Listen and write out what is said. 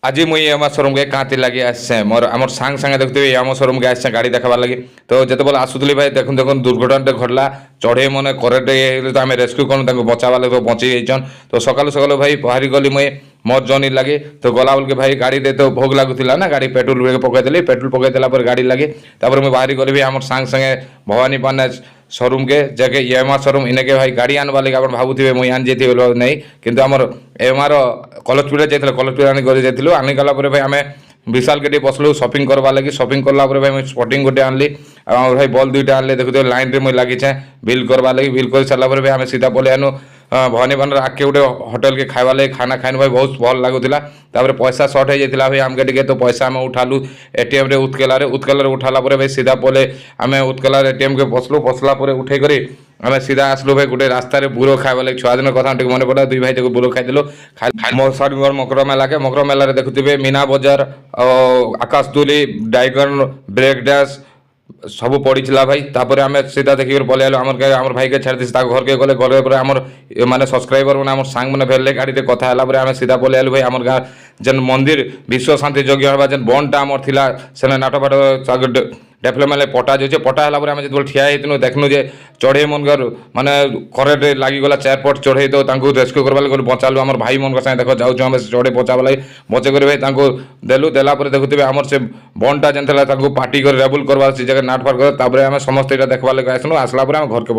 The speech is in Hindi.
आज मुई आम शोरूम के कहाँ लगे आसे मोर आम सांग सांगे देखते आम शोरूम के आसे गाड़ी देखार लगे तो जिते आसुली भाई देखुन देखुन दुर्घटना घटला चढ़े मैंने करेक्ट ये तो आम रेस्क्यू करूँ बचावा लगे बची जाइछन तो सकालू सकालू भाई बाहरी गली मुई मोर जर्नी लगे तो गला बेल के भाई गाड़ी दे तो भोग लगुला ना गाड़ी पेट्रोल पकईदेली पेट्रोल पकईदेला गाड़ी लगे तापर मुझे बाहरी गली भी आम सांग सांगे भवानी पाना शोरूम के जगह एमआर शोरूम इनके भाई गाड़ी आनवा लगे आप भावुवे मुझे आनी जाइए नहीं किंतु आमर एमआर कलेजपुर जाइए कलेजपुर आनी जाइलु आनीगला भाई आम विशाल के बसलु शॉपिंग करवा लगी शॉपिंग करला भाई मुझे स्पोर्टिंग गोटे आनली भाई बल दुईटा आनली देखुए लाइन रे मुझे लगी बिल करवा लगी बिल कर सारा भाई आम सीधा पलि आनु भवानी पान आगे गोटे होटेल के खावा लगे खाना खाइन भाई बहुत भल लगुला पैसा सर्ट हो जाता भाई आमके टे तो पैसा आम उठालु एटीएम रे उत्कल उठाला भाई सीधा पले आम उत्कल एटीएम के बसलु बसला उठे करी आम सीधा आसलु भाई गोटे रास्तार बुरो खावा लगे छुआ दिन कथा मन पड़ा दुई भाई जो बुरो खाइदेलु सॉरी मोर मकर मेला के मकर मेला देखुए मीना बजार आकाशदुली डाइगन ब्रेक डांस सब पड़ा भाई तापर आम सीधा देखिए पलि आम भाई के छाड़ी घर के गले गले आम माने सब्सक्राइबर मैंने सांग मैंने भेले गाड़ी कथा आम सीधा पलि आलु भाई आम गाँ जेन मंदिर विश्व शांति यज्ञ हवा जेन बंडा आमर थिला सेने नाट फाट डेभलपमेंट पटा जाइए पटा है आम जो ठिया होती देखनु जे चढ़े मनकर माने करेक्ट लगिगला चार पट चढ़े तो रेस्क्यू करवा लगे बचालु आम भाई मन साथ देख जाऊँ चढ़े बचावा लगे बचे कर भाई देलु देला देखुए आम से बंडा जेन पार्टी कर रेबुल करवा जगह नाट फाट कर आम समस्त देखवा लगे आसलु आसला आम घर के